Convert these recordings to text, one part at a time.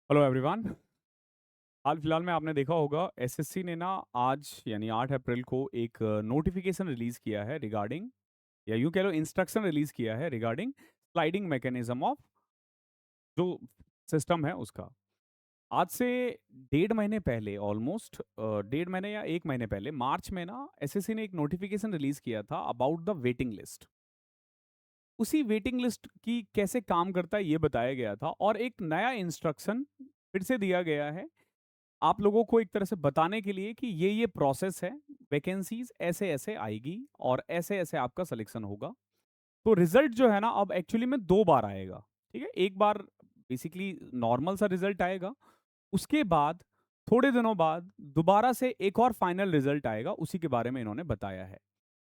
Hello everyone. हाल फिलहाल में आपने देखा होगा एसएससी ने ना आज यानी 8 अप्रैल को एक नोटिफिकेशन रिलीज किया है रिगार्डिंग, या यूं कह लो इंस्ट्रक्शन रिलीज किया है रिगार्डिंग स्लाइडिंग मैकेनिज्म ऑफ जो सिस्टम है उसका। आज से 1.5 महीने पहले, ऑलमोस्ट 1.5 महीने या 1 महीने पहले, मार्च में ना एसएससी ने एक नोटिफिकेशन रिलीज किया था अबाउट द वेटिंग लिस्ट। उसी वेटिंग लिस्ट की कैसे काम करता है ये बताया गया था, और एक नया इंस्ट्रक्शन फिर से दिया गया है आप लोगों को एक तरह से बताने के लिए कि ये प्रोसेस है, वैकेंसीज ऐसे ऐसे आएगी और ऐसे ऐसे आपका सिलेक्शन होगा। तो रिजल्ट जो है ना अब एक्चुअली में 2 बार आएगा। ठीक है, एक बार बेसिकली नॉर्मल सा रिजल्ट आएगा, उसके बाद थोड़े दिनों बाद दोबारा से एक और फाइनल रिजल्ट आएगा, उसी के बारे में इन्होंने बताया है।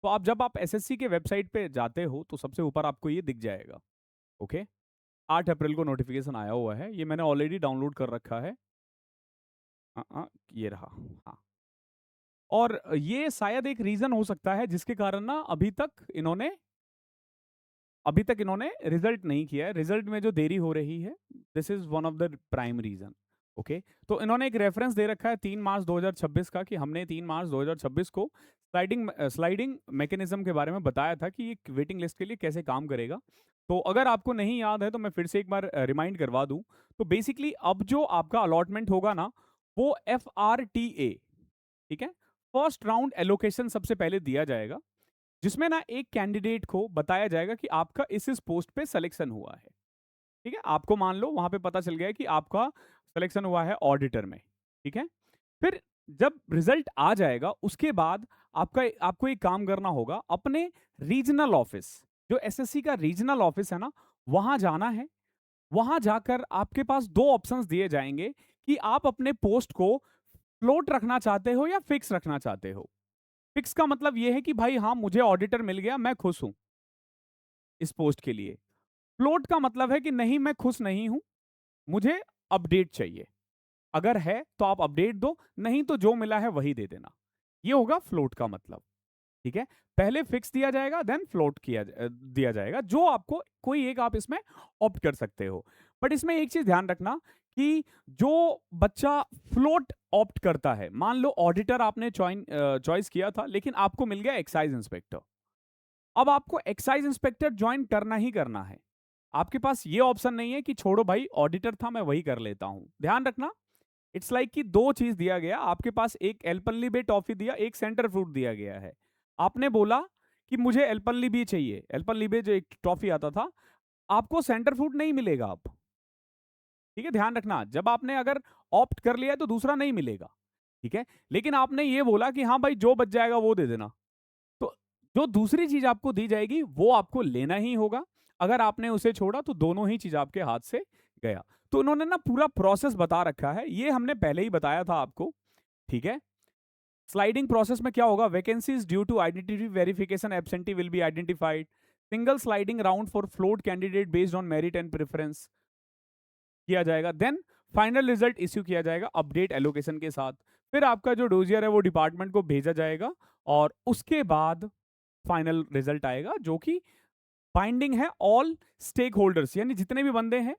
तो आप जब आप एसएससी के वेबसाइट पे जाते हो तो सबसे ऊपर आपको ये दिख जाएगा। ओके, 8 अप्रैल को नोटिफिकेशन आया हुआ है, ये मैंने ऑलरेडी डाउनलोड कर रखा है। ये रहा। हाँ, और ये शायद एक रीजन हो सकता है जिसके कारण ना अभी तक इन्होंने रिजल्ट नहीं किया है, रिजल्ट में जो देरी हो रही है, this is one of the prime reason. Okay, तो इन्होंने एक रेफरेंस दे रखा है 3 मार्च 2026 का, कि हमने 3 मार्च 2026 को स्लाइडिंग मैकेनिज्म के बारे में बताया था कि ये वेटिंग लिस्ट के लिए कैसे काम करेगा। तो अगर आपको नहीं याद है तो मैं फिर से एक बार रिमाइंड करवा दूं। तो बेसिकली अब जो आपका अलॉटमेंट होगा ना, वो FRTA, ठीक है, फर्स्ट राउंड एलोकेशन सबसे पहले दिया जाएगा, जिसमें ना एक कैंडिडेट को बताया जाएगा कि आपका इस पोस्ट पे सिलेक्शन हुआ है। ठीक है, आपको मान लो वहां पे पता चल गया है कि आपका सिलेक्शन हुआ है ऑडिटर में। ठीक है, फिर जब रिजल्ट आ जाएगा उसके बाद आपको एक काम करना होगा, अपने रीजनल ऑफिस, जो एसएससी का रीजनल ऑफिस है ना, वहां जाना है। वहां जाकर आपके पास दो ऑप्शंस दिए जाएंगे कि आप अपने पोस्ट को फ्लोट रखना चाहते हो या फिक्स रखना चाहते हो। फिक्स का मतलब यह है कि भाई हाँ, मुझे ऑडिटर मिल गया, मैं खुश हूं इस पोस्ट के लिए। फ्लोट का मतलब है कि नहीं, मैं खुश नहीं हूं, मुझे अपडेट चाहिए। अगर है तो आप अपडेट दो, नहीं तो जो मिला है वही दे देना। ये होगा फ्लोट का मतलब। ठीक है, पहले फिक्स दिया जाएगा, देन फ्लोट दिया जाएगा, जो आपको कोई एक आप इसमें ऑप्ट कर सकते हो। बट इसमें एक चीज ध्यान रखना कि जो बच्चा फ्लोट ऑप्ट करता है, मान लो ऑडिटर आपने चॉइस किया था लेकिन आपको मिल गया एक्साइज इंस्पेक्टर, अब आपको एक्साइज इंस्पेक्टर ज्वाइन करना ही करना है। आपके पास ये ऑप्शन नहीं है कि छोड़ो भाई, ऑडिटर था मैं वही कर लेता हूं। ध्यान रखना, इट्स लाइक कि दो चीज दिया गया आपके पास, एक एलपल्ली बे टॉफी दिया, एक सेंटर फ्रूट दिया गया है। आपने बोला कि मुझे एलपल्ली बे चाहिए, एलपल्ली बे जो एक टॉफी आता था, आपको सेंटर फ्रूट नहीं मिलेगा अब। ठीक है, ध्यान रखना, जब आपने अगर ऑप्ट कर लिया है तो दूसरा नहीं मिलेगा। ठीक है, लेकिन आपने ये बोला कि हाँ भाई जो बच जाएगा वो दे देना, तो जो दूसरी चीज आपको दी जाएगी वो आपको लेना ही होगा। अगर आपने उसे छोड़ा तो दोनों ही चीज आपके हाथ से गया। तो उन्होंने ना पूरा प्रोसेस बता रखा है, ये हमने पहले ही बताया था आपको। ठीक है, स्लाइडिंग प्रोसेस में क्या होगा, vacancies due to identity verification absentee will be identified, single sliding round for float candidate based on merit and preference किया जाएगा, देन फाइनल रिजल्ट इश्यू किया जाएगा अपडेट एलोकेशन के साथ। फिर आपका जो डोजियर है वो डिपार्टमेंट को भेजा जाएगा, और उसके बाद फाइनल रिजल्ट आएगा जो कि बाइंडिंग है ऑल स्टेक होल्डर्स, यानी जितने भी बंदे हैं।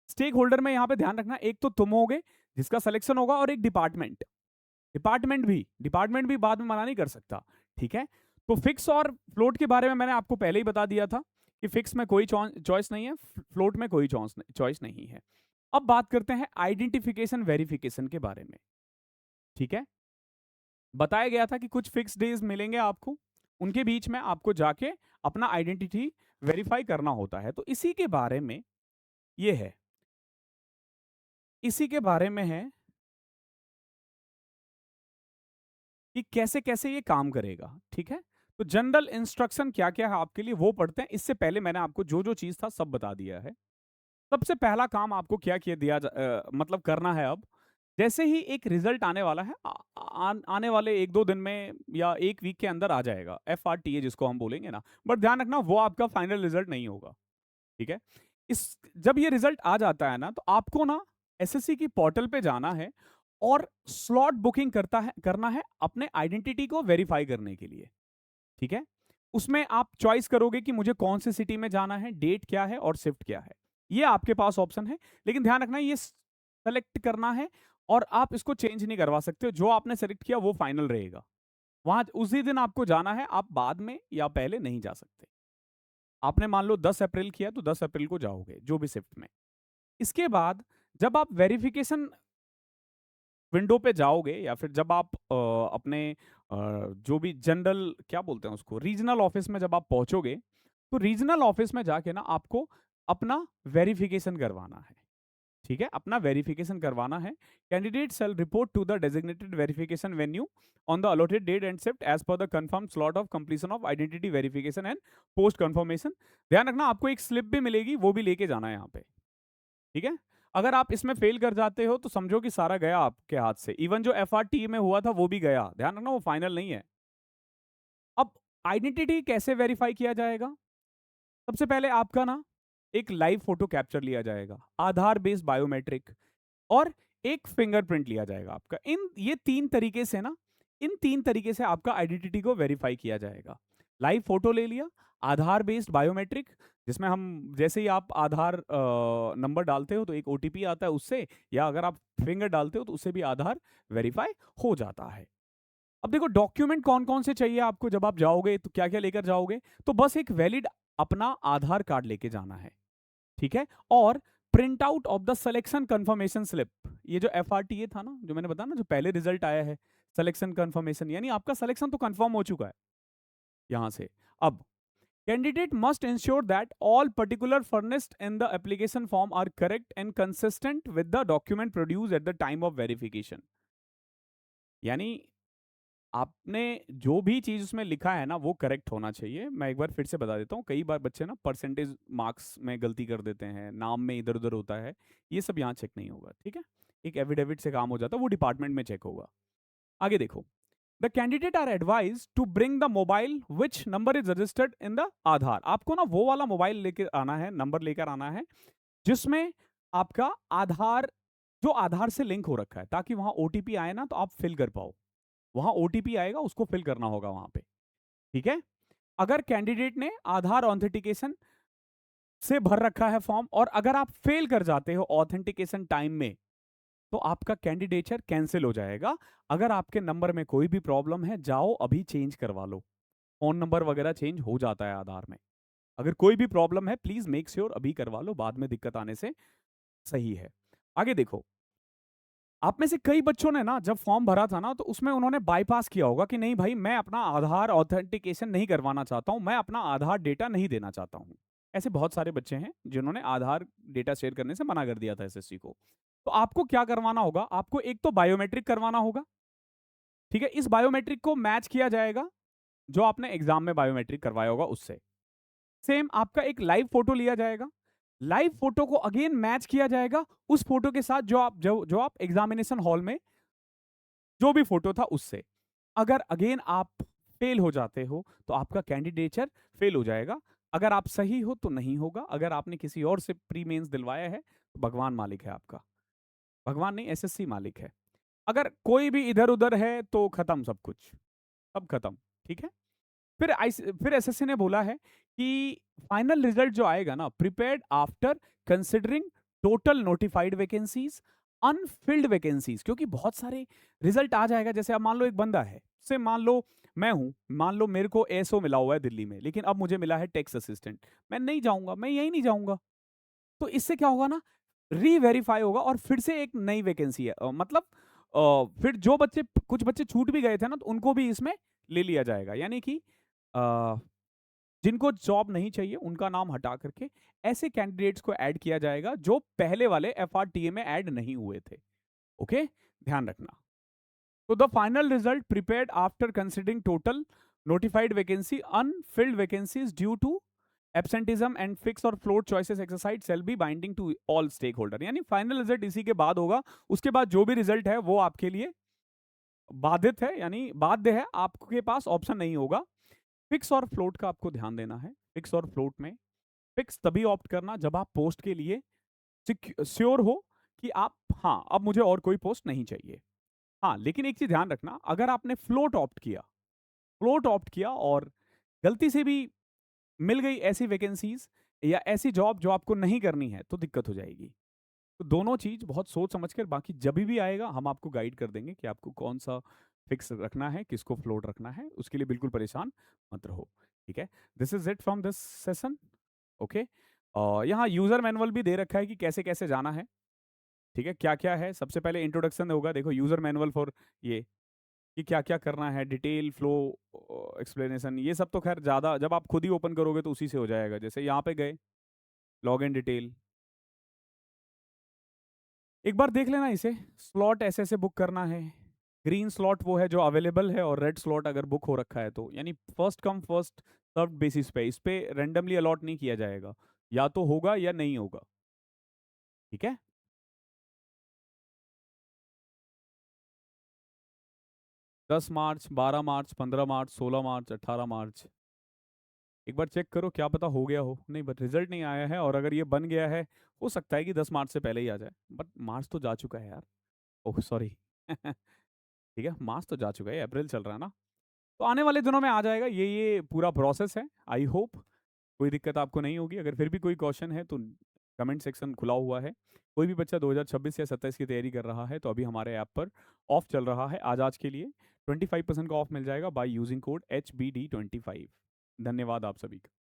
स्टेक होल्डर में यहां पे ध्यान रखना, एक तो तुम होगे जिसका सिलेक्शन होगा, और एक डिपार्टमेंट भी बाद में मना नहीं कर सकता। ठीक है, तो फिक्स और फ्लोट के बारे में मैंने आपको पहले ही बता दिया था कि फिक्स में कोई चॉइस नहीं है, फ्लोट में कोई चॉइस नहीं है। अब बात करते हैं आइडेंटिफिकेशन वेरिफिकेशन के बारे में। ठीक है, बताया गया था कि कुछ फिक्स डेज मिलेंगे आपको, उनके बीच में आपको जाके अपना आइडेंटिटी वेरीफाई करना होता है। तो इसी के बारे में ये है, इसी के बारे में है कि कैसे कैसे ये काम करेगा। ठीक है, तो जनरल इंस्ट्रक्शन क्या क्या है आपके लिए वो पढ़ते हैं। इससे पहले मैंने आपको जो जो चीज था सब बता दिया है। सबसे पहला काम आपको क्या किया मतलब करना है अब, जैसे ही एक रिजल्ट आने वाला है, आने वाले 1-2 दिन में या 1 वीक के अंदर आ जाएगा, FRTA जिसको हम बोलेंगे ना। बट ध्यान रखना, वो आपका फाइनल रिजल्ट नहीं होगा। ठीक है, इस जब ये रिजल्ट आ जाता है ना, तो आपको ना एसएससी की पोर्टल पे जाना है और स्लॉट बुकिंग करना है अपने आइडेंटिटी को वेरीफाई करने के लिए। ठीक है, उसमें आप चॉइस करोगे कि मुझे कौन सी सिटी में जाना है, डेट क्या है और शिफ्ट क्या है, ये आपके पास ऑप्शन है। लेकिन ध्यान रखना, ये सेलेक्ट करना है और आप इसको चेंज नहीं करवा सकते, जो आपने सेलेक्ट किया वो फाइनल रहेगा। वहां उसी दिन आपको जाना है, आप बाद में या पहले नहीं जा सकते। आपने मान लो 10 अप्रैल किया तो 10 अप्रैल को जाओगे जो भी शिफ्ट में। इसके बाद जब आप वेरिफिकेशन विंडो पे जाओगे या फिर जब आप अपने जो भी जनरल क्या बोलते हैं उसको, रीजनल ऑफिस में जब आप पहुंचोगे, तो रीजनल ऑफिस में जाके ना आपको अपना वेरिफिकेशन करवाना है। ठीक है, अपना वेरिफिकेशन करवाना है। Candidate shall report to the designated verification venue on the allotted date and shift as per the confirm slot of completion of identity verification and post confirmation. ध्यान रखना, आपको एक स्लिप भी मिलेगी, वो भी लेके जाना है यहाँ पे। ठीक है, अगर आप इसमें फेल कर जाते हो तो समझो कि सारा गया आपके हाथ से। इवन जो एफआरटी में हुआ था वो भी गया, ध्यान रखना वो फाइनल नहीं है। अब आइडेंटिटी कैसे वेरीफाई किया जाएगा? सबसे पहले आपका ना एक लाइव फोटो कैप्चर लिया जाएगा, आधार बेस्ड बायोमेट्रिक, और एक फिंगरप्रिंट लिया जाएगा आपका। ये तीन तरीके से ना, इन तीन तरीके से आपका आइडेंटिटी को वेरीफाई किया जाएगा। लाइव फोटो ले लिया, आधार बेस्ड बायोमेट्रिक, जिसमें हम जैसे ही आप आधार नंबर डालते हो तो एक ओटीपी आता है उससे, या अगर आप फिंगर डालते हो तो उससे भी आधार वेरीफाई हो जाता है। अब देखो डॉक्यूमेंट कौन कौन से चाहिए आपको, जब आप जाओगे तो क्या क्या लेकर जाओगे? तो बस एक वैलिड अपना आधार कार्ड लेके जाना है। ठीक है, और print out of the selection confirmation slip. ये जो एफआरटीए था ना, जो मैंने बताया ना, जो पहले रिजल्ट आया है, सिलेक्शन कंफर्मेशन, यानी आपका सिलेक्शन तो कंफर्म हो चुका है यहां से। अब candidate must ensure that all particular furnished in the application form are correct and consistent with the document produce at the time of verification. यानी आपने जो भी चीज उसमें लिखा है ना वो करेक्ट होना चाहिए। मैं एक बार फिर से बता देता हूँ, कई बार बच्चे ना परसेंटेज मार्क्स में गलती कर देते हैं, नाम में इधर उधर होता है, ये सब यहाँ चेक नहीं होगा। ठीक है, एक एविडेविट से काम हो जाता है, वो डिपार्टमेंट में चेक होगा। आगे देखो, the candidate are advise to bring the mobile which number is registered in the Aadhaar. आपको ना वो वाला मोबाइल लेकर आना है, नंबर लेकर आना है जिसमें आपका आधार, जो आधार से लिंक हो रखा है, ताकि वहां ओटीपी आए ना तो आप फिल कर पाओ। वहां ओटीपी आएगा, उसको फिल करना होगा वहां पे। ठीक है, अगर कैंडिडेट ने आधार ऑथेंटिकेशन से भर रखा है फॉर्म, और अगर आप फेल कर जाते हो ऑथेंटिकेशन टाइम में, तो आपका कैंडिडेचर कैंसिल हो जाएगा। अगर आपके नंबर में कोई भी प्रॉब्लम है, जाओ अभी चेंज करवा लो। फोन नंबर वगैरह चेंज हो जाता है आधार में। अगर कोई भी प्रॉब्लम है प्लीज मेक श्योर अभी करवा लो, बाद में दिक्कत आने से सही है। आगे देखो, आप में से कई बच्चों ने ना जब फॉर्म भरा था ना, तो उसमें उन्होंने बाईपास किया होगा कि नहीं भाई, मैं अपना आधार ऑथेंटिकेशन नहीं करवाना चाहता हूं, मैं अपना आधार डेटा नहीं देना चाहता हूं। ऐसे बहुत सारे बच्चे हैं जिन्होंने आधार डेटा शेयर करने से मना कर दिया था एसएससी को। तो आपको क्या करवाना होगा? आपको एक तो बायोमेट्रिक करवाना होगा। ठीक है, इस बायोमेट्रिक को मैच किया जाएगा जो आपने एग्जाम में बायोमेट्रिक करवाया होगा उससे। सेम आपका एक लाइव फोटो लिया जाएगा, लाइव फोटो को अगेन मैच किया जाएगा उस फोटो के साथ जो आप एग्जामिनेशन हॉल में जो भी फोटो था उससे। अगर अगेन आप फेल हो जाते हो तो आपका कैंडिडेचर फेल हो जाएगा। अगर आप सही हो तो नहीं होगा। अगर आपने किसी और से प्री मेंस दिलवाया है तो भगवान मालिक है आपका, भगवान नहीं, एसएससी मालिक है। अगर कोई भी इधर उधर है तो खत्म सब कुछ, सब खत्म। ठीक है, फिर एसएससी ने बोला है कि फाइनल रिजल्ट जो आएगा ना, prepared after considering total notified vacancies, Anfield vacancies. क्योंकि बहुत सारे रिजल्ट आ जाएगा, जैसे अब मान लो एक बंदा है, से मान लो मैं हूं, मान लो मेरे को एसओ मिला हुआ है दिल्ली में, लेकिन अब मुझे मिला है टैक्स असिस्टेंट। मैं नहीं जाऊंगा, मैं यही नहीं जाऊंगा। तो इससे क्या होगा ना, रीवेरीफाई होगा और फिर से एक नई वैकेंसी है। मतलब फिर जो बच्चे, कुछ बच्चे छूट भी गए थे ना, तो उनको भी इसमें ले लिया जाएगा। यानी कि जिनको जॉब नहीं चाहिए उनका नाम हटा करके ऐसे कैंडिडेट्स को ऐड किया जाएगा जो पहले वाले एफआरटीए में ऐड नहीं हुए थे। ओके, ध्यान रखना। तो the final result prepared after considering total notified vacancy, unfilled vacancies due to absenteeism and fix और float choices exercise shall be binding to all stakeholder. यानी फाइनल रिजल्ट इसी के बाद होगा। उसके बाद जो भी रिजल्ट है वो आपके लिए बाधित है, यानी बाध्य है, आपके पास ऑप्शन नहीं होगा। फिक्स और फ्लोट का आपको ध्यान देना है। फिक्स और फ्लोट में फिक्स तभी ऑप्ट करना जब आप पोस्ट के लिए श्योर हो कि आप, हाँ अब मुझे और कोई पोस्ट नहीं चाहिए। हाँ, लेकिन एक चीज ध्यान रखना, अगर आपने फ्लोट ऑप्ट किया और गलती से भी मिल गई ऐसी वैकेंसीज या ऐसी जॉब जो आपको नहीं करनी है, तो दिक्कत हो जाएगी। तो दोनों चीज़ बहुत सोच समझ कर, बाकी जब भी आएगा हम आपको गाइड कर देंगे कि आपको कौन सा फिक्स रखना है, किसको फ्लोट रखना है, उसके लिए बिल्कुल परेशान मत रहो, ठीक है? This is it from this session, okay? यहाँ यूज़र मैनुअल भी दे रखा है कि कैसे-कैसे जाना है, ठीक है? क्या-क्या है, सबसे पहले इंट्रोडक्शन होगा, देखो यूज़र मैनुअल फॉर ये, कि क्या-क्या करना है, डिटेल, फ्लो, एक्सप्लेनेशन, ये सब तो खैर ज़्यादा जब आप खुद ही ओपन करोगे तो उसी से हो जाएगा। जैसे यहाँ पे गए, लॉगिन डिटेल, एक बार देख लेना इसे, स्लॉट ऐसे-ऐसे बुक करना है। ग्रीन स्लॉट वो है जो अवेलेबल है और रेड स्लॉट अगर बुक हो रखा है तो, यानी first come first served basis पे, इस पे रैंडमली अलॉट नहीं किया जाएगा। या तो होगा या नहीं होगा, ठीक है? 10 मार्च, 12 मार्च, 15 मार्च, 16 मार्च, 18 मार्च। एक बार चेक करो, क्या पता हो गया हो। नहीं, बट रिजल्ट नहीं आया है, और अगर ये बन गया है, हो सकता है कि 10 मार्च से पहले ही आ जाए। बट मार्च तो जा चुका है यार। Oh sorry. ठीक है, मार्च तो जा चुका है, अप्रैल चल रहा है ना? तो आने वाले दिनों में आ जाएगा। ये पूरा प्रोसेस है। आई होप कोई दिक्कत आपको नहीं होगी। अगर फिर भी कोई क्वेश्चन है तो कमेंट सेक्शन खुला हुआ है। कोई भी बच्चा 2026 या 27 की तैयारी कर रहा है तो अभी हमारे ऐप पर ऑफ चल रहा है, आज के लिए 25% का ऑफ मिल जाएगा बाय यूजिंग कोड HBD25। धन्यवाद आप सभी का।